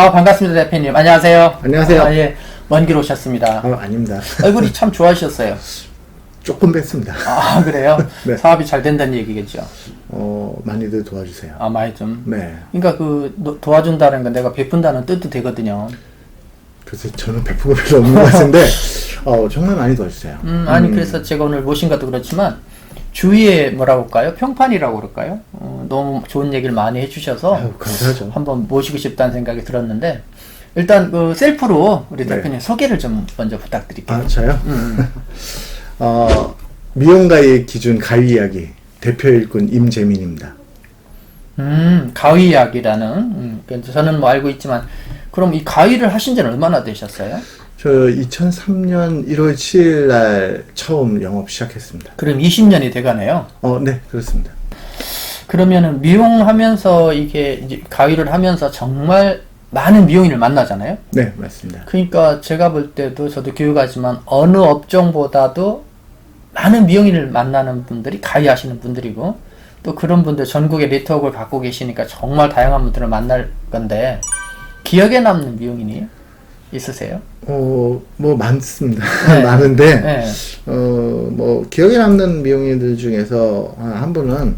반갑습니다, 대표님. 안녕하세요. 안녕하세요. 예. 먼 길 오셨습니다. 아닙니다. 얼굴이 참 좋아지셨어요. 조금 뺐습니다. 그래요? 네. 사업이 잘 된다는 얘기겠죠. 많이들 도와주세요. 많이 좀. 네. 그러니까 도와준다는 건 내가 베푼다는 뜻도 되거든요. 글쎄, 저는 베푸고 별로 없는 것 같은데, 정말 많이 도와주세요. 아니, 그래서 제가 오늘 모신 것도 그렇지만, 주위에 뭐라고 할까요? 평판이라고 그럴까요? 너무 좋은 얘기를 많이 해주셔서, 아유, 감사하죠. 한번 모시고 싶다는 생각이 들었는데, 일단 셀프로 우리 네. 대표님 소개를 좀 먼저 부탁드릴게요. 저요? 미용가의 기준 가위 이야기 대표 일꾼 임재민입니다. 가위약이라는, 그래서 저는 뭐 알고 있지만, 그럼 이 가위를 하신 지는 얼마나 되셨어요? 저 2003년 1월 7일 날 처음 영업 시작했습니다. 그럼 20년이 돼가네요. 네, 그렇습니다. 그러면은 미용하면서 이게 이제 가위를 하면서 정말 많은 미용인을 만나잖아요. 네, 맞습니다. 그러니까 제가 볼 때도 저도 교육하지만 어느 업종보다도 많은 미용인을 만나는 분들이 가위 하시는 분들이고 또 그런 분들 전국에 네트워크를 갖고 계시니까 정말 다양한 분들을 만날 건데 기억에 남는 미용인이 있으세요? 뭐 많습니다. 네. 많은데 네. 뭐 기억에 남는 미용인들 중에서 한 분은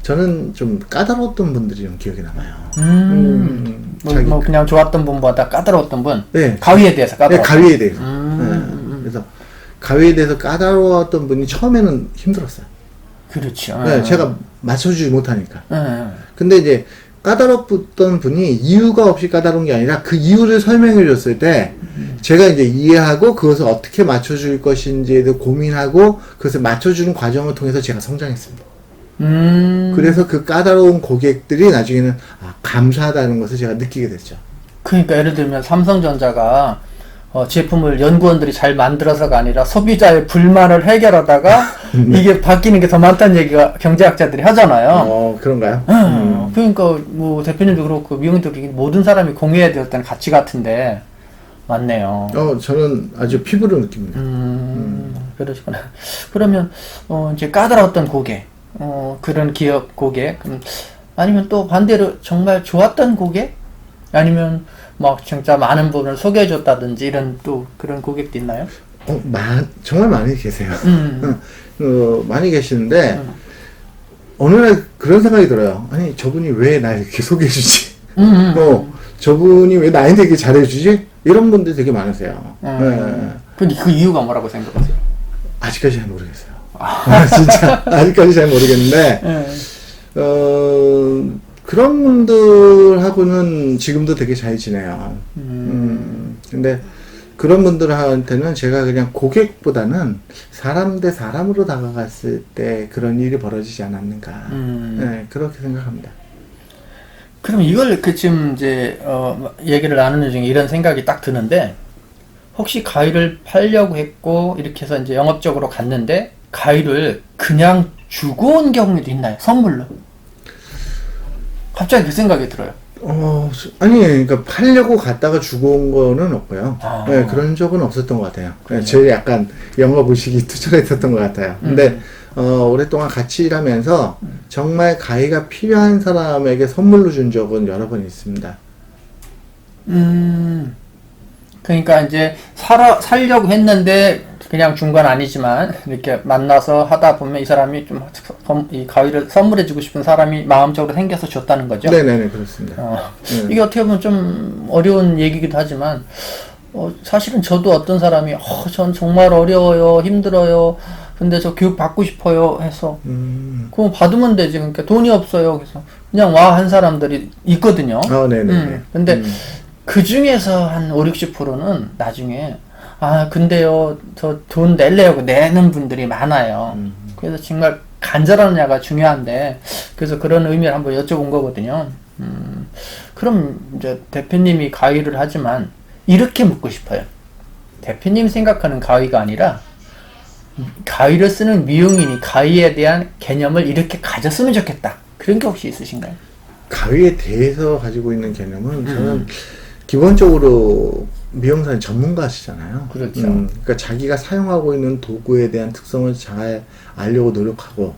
저는 좀 까다로웠던 분들이 좀 기억에 남아요. 뭐 그냥 좋았던 분보다 까다로웠던 분? 네. 가위에 대해서 네, 까다로웠던 가위에 대해서. 분? 그래서 가위에 대해서 까다로웠던 분이 처음에는 힘들었어요. 그렇죠. 네, 제가 맞춰주지 못하니까. 네. 근데 이제 까다롭던 분이 이유가 없이 까다로운 게 아니라 그 이유를 설명해 줬을 때 제가 이제 이해하고 그것을 어떻게 맞춰줄 것인지에 대해 고민하고 그것을 맞춰주는 과정을 통해서 제가 성장했습니다. 그래서 그 까다로운 고객들이 나중에는 감사하다는 것을 제가 느끼게 됐죠. 그러니까 예를 들면 삼성전자가 제품을 연구원들이 잘 만들어서가 아니라 소비자의 불만을 해결하다가 이게 바뀌는 게 더 많다는 얘기가 경제학자들이 하잖아요. 그런가요? 그러니까 뭐 대표님도 그렇고 미용인도 그렇고 모든 사람이 공유해야 될 때는 가치 같은데 맞네요. 저는 아주 피부로 느낍니다. 그러시구나. 그러면 이제 까다로웠던 고객, 그런 기업 고객, 아니면 또 반대로 정말 좋았던 고객, 아니면 막 진짜 많은 분을 소개해줬다든지 이런 또 그런 고객도 있나요? 정말 많이 계세요. 많이 계시는데 어느 날 그런 생각이 들어요. 아니 저분이 왜 날 이렇게 소개해주지? 저분이 왜 나한테 이렇게 잘해주지? 이런 분들이 되게 많으세요. 근데 그 이유가 뭐라고 생각하세요? 아직까지 잘 모르겠어요. 진짜 아직까지 잘 모르겠는데 그런 분들하고는 지금도 되게 잘 지내요. 근데 그런 분들한테는 제가 그냥 고객보다는 사람 대 사람으로 다가갔을 때 그런 일이 벌어지지 않았는가. 네, 그렇게 생각합니다. 그럼 이걸 지금 이제 얘기를 나누는 중에 이런 생각이 딱 드는데 혹시 가위를 팔려고 했고 이렇게 해서 이제 영업적으로 갔는데 가위를 그냥 주고 온 경우도 있나요? 선물로? 갑자기 그 생각이 들어요. 아니, 그러니까 팔려고 갔다가 주고 온 거는 없고요. 네, 그런 적은 없었던 것 같아요. 네, 제 약간 영업 의식이 투철했었던 것 같아요. 근데, 오랫동안 같이 일하면서 정말 가위가 필요한 사람에게 선물로 준 적은 여러 번 있습니다. 그러니까 이제 살려고 했는데 그냥 준 건 아니지만 이렇게 만나서 하다 보면 이 사람이 좀 이 가위를 선물해주고 싶은 사람이 마음적으로 생겨서 줬다는 거죠. 네네네, 그렇습니다. 이게 어떻게 보면 좀 어려운 얘기기도 하지만 사실은 저도 어떤 사람이 전 정말 어려워요, 힘들어요. 근데 저 교육 받고 싶어요 해서 그럼 받으면 되지. 그러니까 돈이 없어요. 그래서 그냥 와 한 사람들이 있거든요. 네네. 근데 그 중에서 한 50~60%는 나중에 근데요 저 돈 낼래요 내는 분들이 많아요. 그래서 정말 간절하느냐가 중요한데 그래서 그런 의미를 한번 여쭤본 거거든요. 그럼 이제 대표님이 가위를 하지만 이렇게 묻고 싶어요. 대표님 생각하는 가위가 아니라 가위를 쓰는 미용인이 가위에 대한 개념을 이렇게 가졌으면 좋겠다. 그런 게 혹시 있으신가요? 가위에 대해서 가지고 있는 개념은 저는 기본적으로 미용사는 전문가시잖아요. 그렇죠. 그러니까 자기가 사용하고 있는 도구에 대한 특성을 잘 알려고 노력하고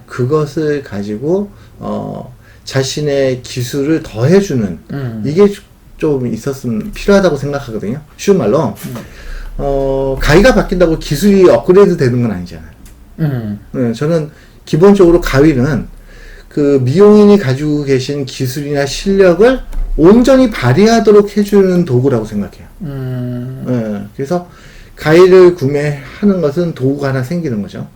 그것을 가지고 자신의 기술을 더해주는 이게 좀 있었으면 필요하다고 생각하거든요. 쉬운 말로 가위가 바뀐다고 기술이 업그레이드 되는 건 아니잖아요. 네, 저는 기본적으로 가위는 그 미용인이 가지고 계신 기술이나 실력을 온전히 발휘하도록 해주는 도구라고 생각해요. 네, 그래서 가위를 구매하는 것은 도구가 하나 생기는 거죠.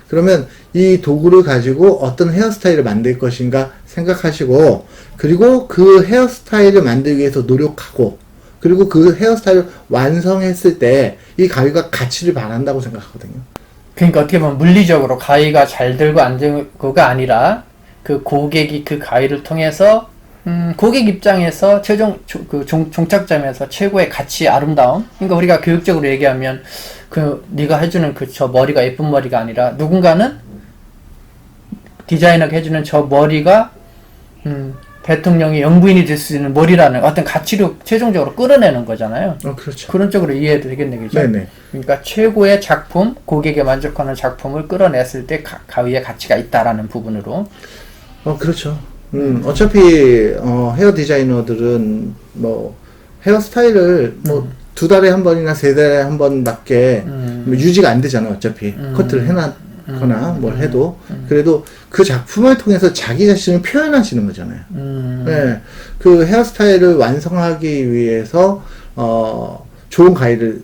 그러면 이 도구를 가지고 어떤 헤어스타일을 만들 것인가 생각하시고, 그리고 그 헤어스타일을 만들기 위해서 노력하고, 그리고 그 헤어스타일을 완성했을 때 이 가위가 가치를 발한다고 생각하거든요. 그러니까 어떻게 보면 물리적으로 가위가 잘 들고 안 들고가 아니라 그 고객이 그 가위를 통해서 고객 입장에서 최종 종착점에서 최고의 가치, 아름다움. 그러니까 우리가 교육적으로 얘기하면 그 네가 해주는 그 저 머리가 예쁜 머리가 아니라 누군가는 디자이너가 해주는 저 머리가 대통령의 영부인이 될 수 있는 머리라는 어떤 가치를 최종적으로 끌어내는 거잖아요. 그렇죠. 그런 쪽으로 이해해도 되겠네, 그죠? 네네. 그러니까 최고의 작품, 고객에 만족하는 작품을 끌어냈을 때 가위의 가치가 있다라는 부분으로. 그렇죠. 어차피 헤어 디자이너들은 뭐 헤어스타일을 뭐 2달에 한 번이나 3달에 한 번밖에 뭐 유지가 안 되잖아. 어차피 커트를 해놨거나 뭘 해도 그래도 그 작품을 통해서 자기 자신을 표현하시는 거잖아요. 네, 그 헤어스타일을 완성하기 위해서 좋은 가위를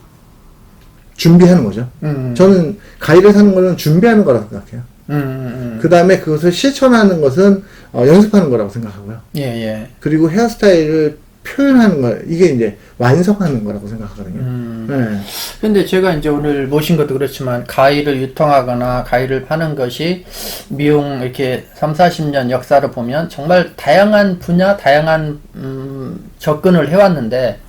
준비하는 거죠. 저는 가위를 사는 거는 준비하는 거라고 생각해요. 그 다음에 그것을 실천하는 것은 연습하는 거라고 생각하고요. 예, 예. 그리고 헤어스타일을 표현하는 거, 이게 이제 완성하는 거라고 생각하거든요. 네. 근데 제가 이제 오늘 모신 것도 그렇지만 가위를 유통하거나 가위를 파는 것이 미용 이렇게 30-40년 역사를 보면 정말 다양한 분야, 다양한 접근을 해왔는데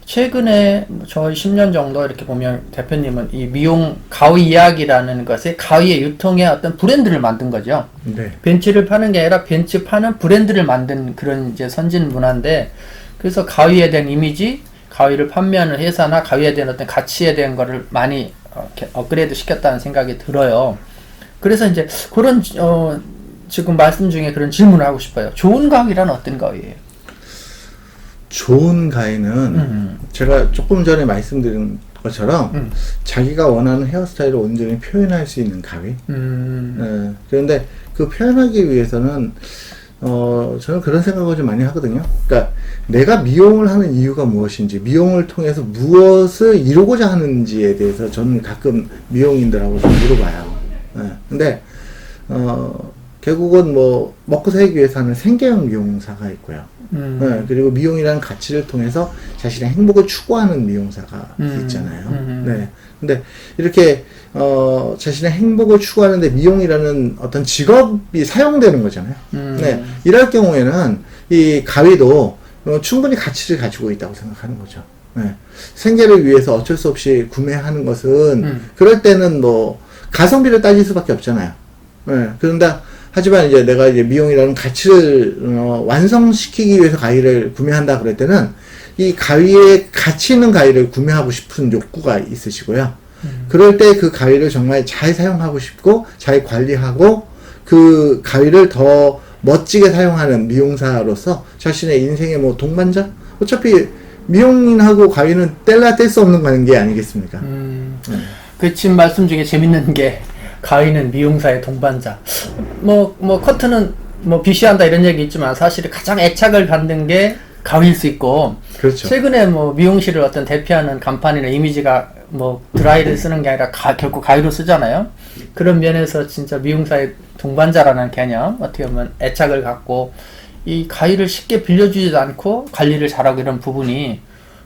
최근에 저희 10년 정도 이렇게 보면 대표님은 이 미용 가위 이야기라는 것에 가위의 유통의 어떤 브랜드를 만든 거죠. 네. 벤츠를 파는 게 아니라 벤츠 파는 브랜드를 만든 그런 이제 선진 문화인데, 그래서 가위에 대한 이미지, 가위를 판매하는 회사나 가위에 대한 어떤 가치에 대한 거를 많이 업그레이드 시켰다는 생각이 들어요. 그래서 이제 그런 지금 말씀 중에 그런 질문을 하고 싶어요. 좋은 가위란 어떤 가위예요? 좋은 가위는 제가 조금 전에 말씀드린 것처럼 자기가 원하는 헤어스타일을 온전히 표현할 수 있는 가위. 네. 그런데 그 표현하기 위해서는 저는 그런 생각을 좀 많이 하거든요. 그러니까 내가 미용을 하는 이유가 무엇인지, 미용을 통해서 무엇을 이루고자 하는지에 대해서 저는 가끔 미용인들하고 좀 물어봐요. 네. 근데 결국은 뭐 먹고 살기 위해서 하는 생계형 미용사가 있고요. 네, 그리고 미용이라는 가치를 통해서 자신의 행복을 추구하는 미용사가 있잖아요. 네. 근데 이렇게 자신의 행복을 추구하는데 미용이라는 어떤 직업이 사용되는 거잖아요. 네. 이럴 경우에는 이 가위도 충분히 가치를 가지고 있다고 생각하는 거죠. 네. 생계를 위해서 어쩔 수 없이 구매하는 것은 그럴 때는 뭐 가성비를 따질 수밖에 없잖아요. 네. 그런데 하지만 이제 내가 이제 미용이라는 가치를 완성시키기 위해서 가위를 구매한다 그럴 때는 이 가위에 가치 있는 가위를 구매하고 싶은 욕구가 있으시고요. 그럴 때 그 가위를 정말 잘 사용하고 싶고 잘 관리하고 그 가위를 더 멋지게 사용하는 미용사로서 자신의 인생의 뭐 동반자? 어차피 미용인하고 가위는 뗄래야 뗄 수 없는 관계 아니겠습니까? 그 지금 말씀 중에 재밌는 게 가위는 미용사의 동반자. 뭐 커트는 뭐 비시한다 이런 얘기 있지만 사실 가장 애착을 갖는 게 가위일 수 있고. 그렇죠. 최근에 뭐 미용실을 어떤 대표하는 간판이나 이미지가 뭐 드라이를 쓰는 게 아니라 결국 가위로 쓰잖아요. 그런 면에서 진짜 미용사의 동반자라는 개념, 어떻게 보면 애착을 갖고 이 가위를 쉽게 빌려주지도 않고 관리를 잘하고 이런 부분이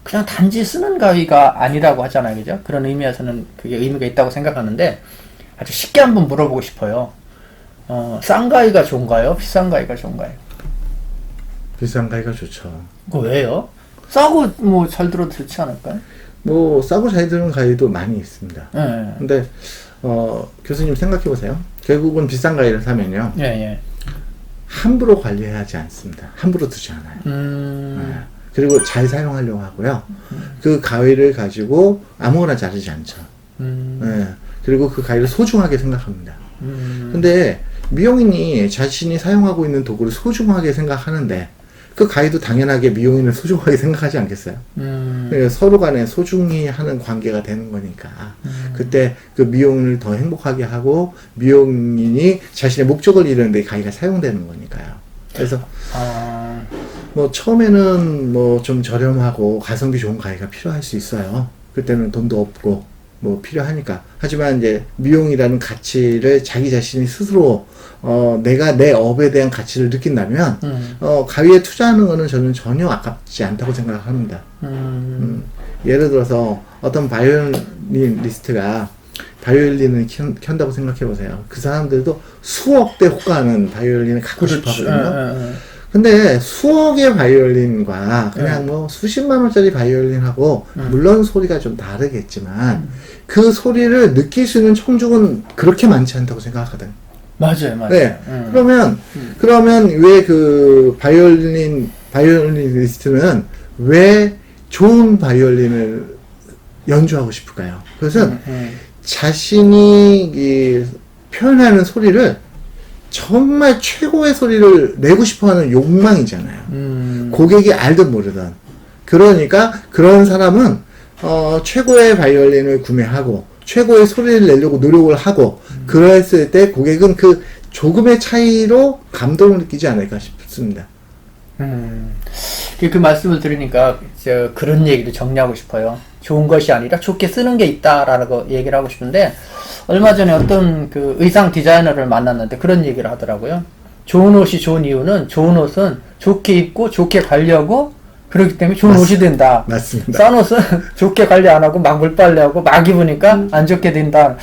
그냥 단지 쓰는 가위가 아니라고 하잖아요. 그죠? 그런 의미에서는 그게 의미가 있다고 생각하는데 아주 쉽게 한번 물어보고 싶어요. 싼 가위가 좋은가요? 비싼 가위가 좋은가요? 비싼 가위가 좋죠. 그거 왜요? 싸고 뭐 잘 들어도 좋지 않을까요? 뭐 싸고 잘 드는 가위도 많이 있습니다. 네. 근데 교수님 생각해 보세요. 결국은 비싼 가위를 사면요. 예, 예. 함부로 관리하지 않습니다. 함부로 두지 않아요. 네. 그리고 잘 사용하려고 하고요. 그 가위를 가지고 아무거나 자르지 않죠. 네. 그리고 그 가위를 소중하게 생각합니다. 근데 미용인이 자신이 사용하고 있는 도구를 소중하게 생각하는데 그 가위도 당연하게 미용인을 소중하게 생각하지 않겠어요? 그러니까 서로 간에 소중히 하는 관계가 되는 거니까. 그때 그 미용인을 더 행복하게 하고, 미용인이 자신의 목적을 이루는데 가위가 사용되는 거니까요. 그래서, 뭐, 처음에는 뭐 좀 저렴하고 가성비 좋은 가위가 필요할 수 있어요. 그때는 돈도 없고, 뭐 필요하니까. 하지만 이제 미용이라는 가치를 자기 자신이 스스로 내가 내 업에 대한 가치를 느낀다면 가위에 투자하는 거는 저는 전혀 아깝지 않다고 생각합니다. 예를 들어서 어떤 바이올리니스트가 바이올린을 켠다고 생각해 보세요. 그 사람들도 수억대 호가하는 바이올린을 갖고 싶어 하거든요. 근데 수억의 바이올린과 그냥 뭐 수십만 원짜리 바이올린하고 물론 소리가 좀 다르겠지만 그 소리를 느낄 수 있는 청중은 그렇게 많지 않다고 생각하거든. 맞아요, 맞아요. 네. 그러면 왜 그 바이올리니스트는 왜 좋은 바이올린을 연주하고 싶을까요? 그것은 자신이 표현하는 소리를 정말 최고의 소리를 내고 싶어하는 욕망이잖아요. 고객이 알든 모르든. 그러니까 그런 사람은 최고의 바이올린을 구매하고 최고의 소리를 내려고 노력을 하고 그랬을 때 고객은 그 조금의 차이로 감동을 느끼지 않을까 싶습니다. 그 말씀을 들으니까 그런 얘기를 정리하고 싶어요. 좋은 것이 아니라 좋게 쓰는 게 있다라고 얘기를 하고 싶은데, 얼마 전에 어떤 그 의상 디자이너를 만났는데 그런 얘기를 하더라고요. 좋은 옷이 좋은 이유는 좋은 옷은 좋게 입고 좋게 관리하고 그렇기 때문에 좋은 옷이 된다. 맞습니다. 싼 옷은 좋게 관리 안 하고 막 물빨래하고 막 입으니까 안 좋게 된다.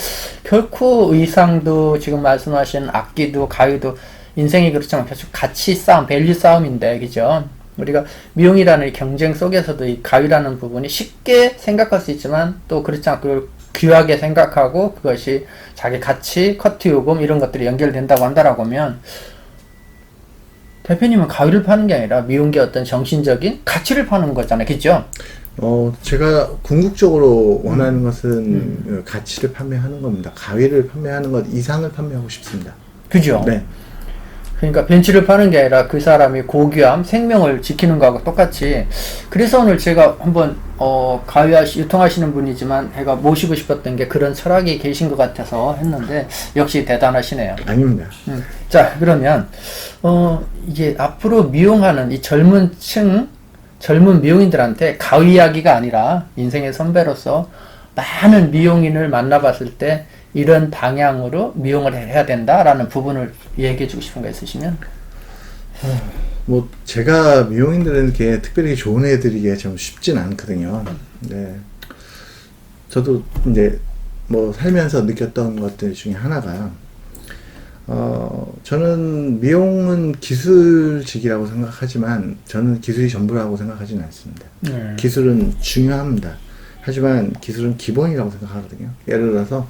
결코 의상도 지금 말씀하신 악기도 가위도 인생이 그렇지만 계속 가치 싸움, 밸류 싸움인데, 그죠? 우리가 미용이라는 경쟁 속에서도 이 가위라는 부분이 쉽게 생각할 수 있지만 또 그렇지 않고 귀하게 생각하고 그것이 자기 가치, 커트 요금 이런 것들이 연결된다고 한다라고 하면, 대표님은 가위를 파는 게 아니라 미용계 어떤 정신적인 가치를 파는 거잖아요. 그죠? 제가 궁극적으로 원하는 것은 가치를 판매하는 겁니다. 가위를 판매하는 것 이상을 판매하고 싶습니다. 그죠? 네. 그러니까 벤츠를 파는 게 아니라 그 사람이 고귀함, 생명을 지키는 거하고 똑같이. 그래서 오늘 제가 한번 가위 유통하시는 분이지만 제가 모시고 싶었던 게 그런 철학이 계신 것 같아서 했는데 역시 대단하시네요. 아닙니다. 자, 그러면 이게 앞으로 미용하는 이 젊은 미용인들한테 가위 이야기가 아니라 인생의 선배로서 많은 미용인을 만나봤을 때 이런 방향으로 미용을 해야 된다라는 부분을 얘기해 주고 싶은 거 있으시면? 뭐 제가 미용인들에게 특별히 조언해드리기가 좀 쉽진 않거든요. 네. 저도 이제 뭐 살면서 느꼈던 것들 중에 하나가 저는 미용은 기술직이라고 생각하지만 저는 기술이 전부라고 생각하지는 않습니다. 기술은 중요합니다. 하지만 기술은 기본이라고 생각하거든요. 예를 들어서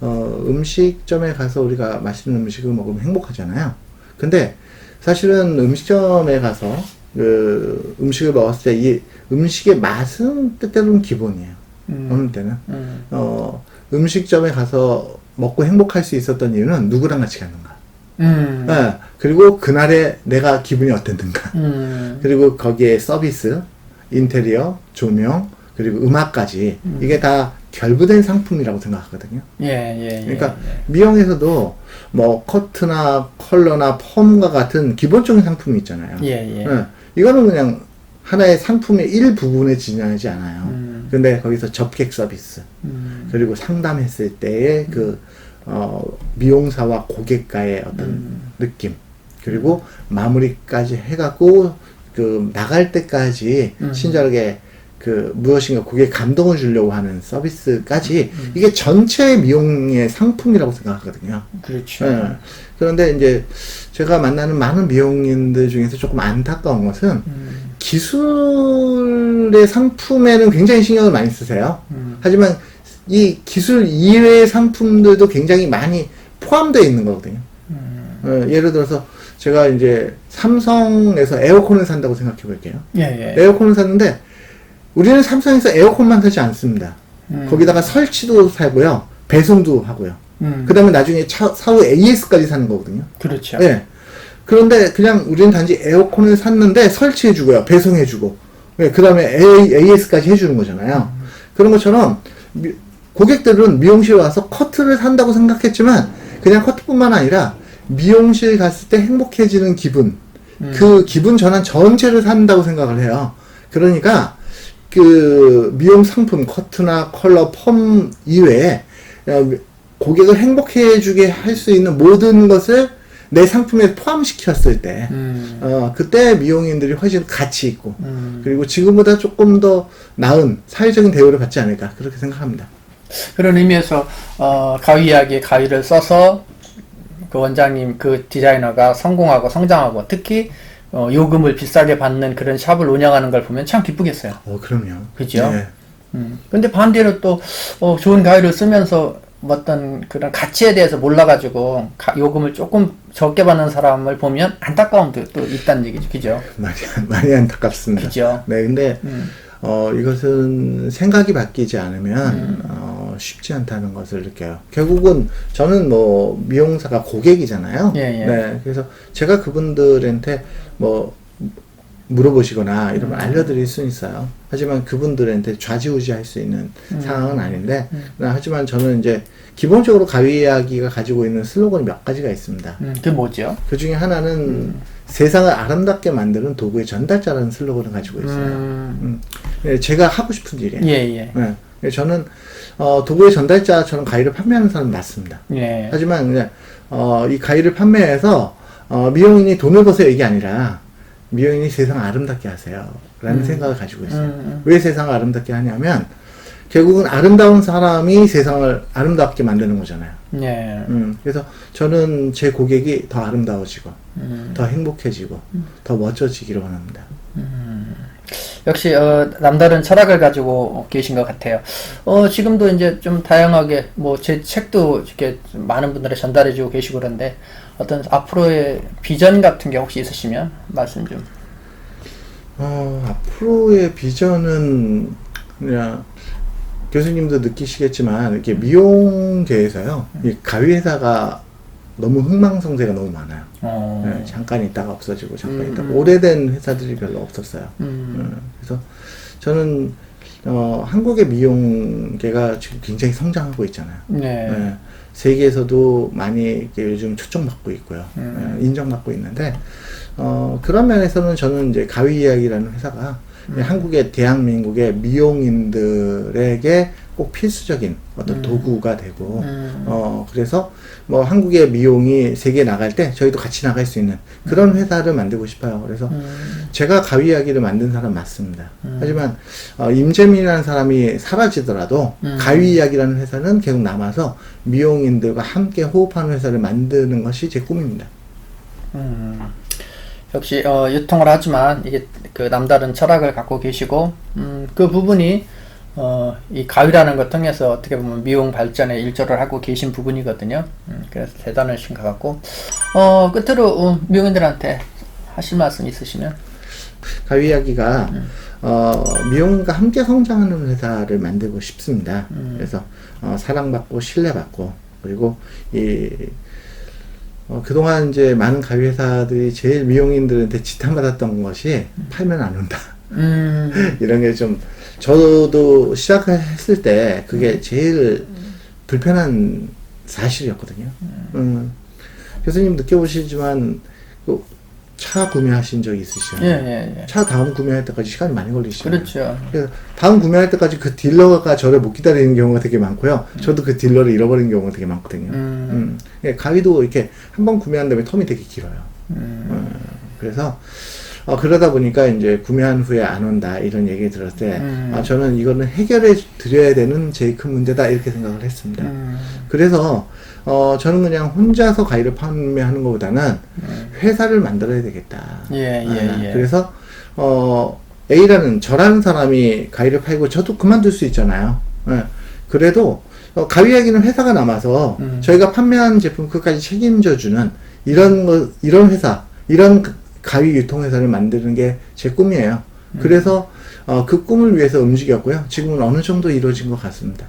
음식점에 가서 우리가 맛있는 음식을 먹으면 행복하잖아요. 근데 사실은 음식점에 가서 그 음식을 먹었을 때 이 음식의 맛은 때때로는 기본이에요. 어느 때는 음식점에 가서 먹고 행복할 수 있었던 이유는 누구랑 같이 갔는가. 네, 그리고 그날에 내가 기분이 어땠는가. 그리고 거기에 서비스, 인테리어, 조명, 그리고 음악까지 이게 다 결부된 상품이라고 생각하거든요. 그러니까 미용에서도 뭐 커트나 컬러나 펌과 같은 기본적인 상품이 있잖아요. 이거는 그냥 하나의 상품의 일부분에 지나지 않아요. 근데 거기서 접객 서비스, 그리고 상담했을 때의 그 미용사와 고객과의 어떤 느낌, 그리고 마무리까지 해갖고 그 나갈 때까지 친절하게 그 무엇인가 고객에 감동을 주려고 하는 서비스까지 이게 전체 미용의 상품이라고 생각하거든요. 그렇죠. 그런데 이제 제가 만나는 많은 미용인들 중에서 조금 안타까운 것은 기술의 상품에는 굉장히 신경을 많이 쓰세요. 하지만 이 기술 이외의 상품들도 굉장히 많이 포함되어 있는 거거든요. 예를 들어서 제가 이제 삼성에서 에어컨을 산다고 생각해 볼게요. 에어컨을 샀는데 우리는 삼성에서 에어컨만 사지 않습니다. 거기다가 설치도 사고요, 배송도 하고요. 그 다음에 나중에 사후 AS까지 사는 거거든요. 그렇죠. 네. 그런데 그냥 우리는 단지 에어컨을 샀는데 설치해주고요. 배송해주고. 그 다음에 AS까지 해주는 거잖아요. 그런 것처럼 고객들은 미용실 와서 커트를 산다고 생각했지만 그냥 커트뿐만 아니라 미용실 갔을 때 행복해지는 기분, 그 기분 전환 전체를 산다고 생각을 해요. 그러니까 그 미용 상품 커트나 컬러 펌 이외에 고객을 행복해주게 할 수 있는 모든 것을 내 상품에 포함시켰을 때 그때 미용인들이 훨씬 가치 있고 그리고 지금보다 조금 더 나은 사회적인 대우를 받지 않을까 그렇게 생각합니다. 그런 의미에서 가위 이야기에 가위를 써서 그 원장님, 그 디자이너가 성공하고 성장하고 특히 요금을 비싸게 받는 그런 샵을 운영하는 걸 보면 참 기쁘겠어요. 그럼요. 그죠? 네. 근데 반대로 또 좋은 가위를 쓰면서 어떤 그런 가치에 대해서 몰라가지고 요금을 조금 적게 받는 사람을 보면 안타까움도 또 있다는 얘기죠. 그죠? 많이 안타깝습니다. 그죠? 네, 근데 이것은 생각이 바뀌지 않으면 쉽지 않다는 것을 느껴요. 결국은 저는 뭐 미용사가 고객이잖아요. 예. 네, 그래서 제가 그분들한테 뭐 물어보시거나 이러면 알려드릴 수는 있어요. 하지만 그분들한테 좌지우지할 수 있는 상황은 아닌데, 하지만 저는 이제 기본적으로 가위 이야기가 가지고 있는 슬로건이 몇 가지가 있습니다. 그게 뭐죠? 그 중에 하나는 세상을 아름답게 만드는 도구의 전달자라는 슬로건을 가지고 있어요. 네, 제가 하고 싶은 일이에요. 예. 네, 저는 도구의 전달자처럼 가위를 판매하는 사람은 맞습니다. 예. 하지만 그냥 이 가위를 판매해서 미용인이 돈을 버세요 이게 아니라 미용인이 세상을 아름답게 하세요 라는 생각을 가지고 있어요. 왜 세상을 아름답게 하냐면 결국은 아름다운 사람이 세상을 아름답게 만드는 거잖아요. 예. 그래서 저는 제 고객이 더 아름다워지고 더 행복해지고 더 멋져지기를 원합니다. 역시 남다른 철학을 가지고 계신 것 같아요. 지금도 이제 좀 다양하게 뭐 제 책도 이렇게 많은 분들에 전달해주고 계시고 그런데 어떤 앞으로의 비전 같은 게 혹시 있으시면 말씀 좀. 앞으로의 비전은 그냥 교수님도 느끼시겠지만 이렇게 미용계에서요 이 가위 회사가 너무 흥망성쇠가 너무 많아요. 네, 잠깐 있다가 없어지고 잠깐 있다가 오래된 회사들이 별로 없었어요. 그래서 저는 한국의 미용계가 지금 굉장히 성장하고 있잖아요. 네, 세계에서도 많이 이렇게 요즘 초청받고 있고요. 인정받고 있는데 그런 면에서는 저는 이제 가위 이야기라는 회사가 한국의 대한민국의 미용인들에게 꼭 필수적인 어떤 도구가 되고 그래서 뭐 한국의 미용이 세계에 나갈 때 저희도 같이 나갈 수 있는 그런 회사를 만들고 싶어요. 그래서 제가 가위 이야기를 만든 사람 맞습니다. 하지만 임재민이라는 사람이 사라지더라도 가위 이야기라는 회사는 계속 남아서 미용인들과 함께 호흡하는 회사를 만드는 것이 제 꿈입니다. 역시 유통을 하지만 이게 그 남다른 철학을 갖고 계시고 그 부분이 이 가위라는 걸 통해서 어떻게 보면 미용 발전에 일조를 하고 계신 부분이거든요. 그래서 대단하신 것 같고 끝으로 미용인들한테 하실 말씀 있으시면. 가위 이야기가 미용과 함께 성장하는 회사를 만들고 싶습니다. 그래서 사랑받고 신뢰받고 그리고 그동안 이제 많은 가위 회사들이 제일 미용인들한테 지탄받았던 것이 팔면 안 온다. 이런 게 좀 저도 시작했을 때 그게 제일 불편한 사실이었거든요. 교수님 느껴보시지만 차 구매하신 적 있으시잖아요. 예. 차 다음 구매할 때까지 시간이 많이 걸리시잖아요. 그렇죠. 그래서 다음 구매할 때까지 그 딜러가 저를 못 기다리는 경우가 되게 많고요. 저도 그 딜러를 잃어버리는 경우가 되게 많거든요. 가위도 이렇게 한 번 구매한 다음에 텀이 되게 길어요. 그래서 그러다 보니까 이제 구매한 후에 안 온다 이런 얘기 들었을 때 저는 이거는 해결해 드려야 되는 제일 큰 문제다 이렇게 생각을 했습니다. 그래서 저는 그냥 혼자서 가위를 판매하는 것보다는 회사를 만들어야 되겠다. 예. 그래서 A라는 저라는 사람이 가위를 팔고 저도 그만둘 수 있잖아요. 그래도 가위 이야기는 회사가 남아서 저희가 판매한 제품 끝까지 책임져주는 이런 회사, 이런 가위 유통회사를 만드는 게 제 꿈이에요. 그래서 그 꿈을 위해서 움직였고요. 지금은 어느 정도 이루어진 것 같습니다.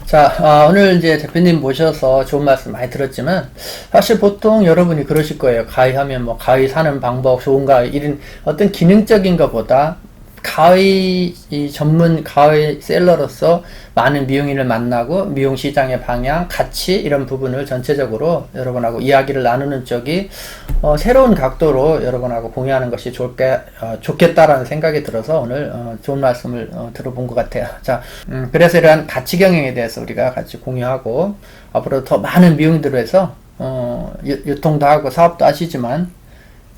자, 오늘 이제 대표님 모셔서 좋은 말씀 많이 들었지만, 사실 보통 여러분이 그러실 거예요. 가위하면 뭐, 가위 사는 방법, 좋은 가위, 이런 어떤 기능적인 것보다, 가위, 전문 가위 셀러로서 많은 미용인을 만나고, 미용 시장의 방향, 가치, 이런 부분을 전체적으로 여러분하고 이야기를 나누는 쪽이, 새로운 각도로 여러분하고 공유하는 것이 좋겠다라는 생각이 들어서 오늘, 좋은 말씀을, 들어본 것 같아요. 자, 그래서 이러한 가치 경영에 대해서 우리가 같이 공유하고, 앞으로 더 많은 미용인들로 해서, 유통도 하고 사업도 하시지만,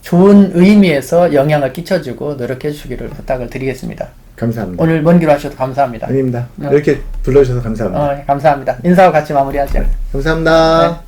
좋은 의미에서 영향을 끼쳐주고 노력해 주시기를 부탁을 드리겠습니다. 감사합니다. 오늘 먼 길 와주셔서 감사합니다. 아닙니다. 이렇게 불러주셔서 감사합니다. 감사합니다. 인사하고 같이 마무리하죠. 감사합니다. 네.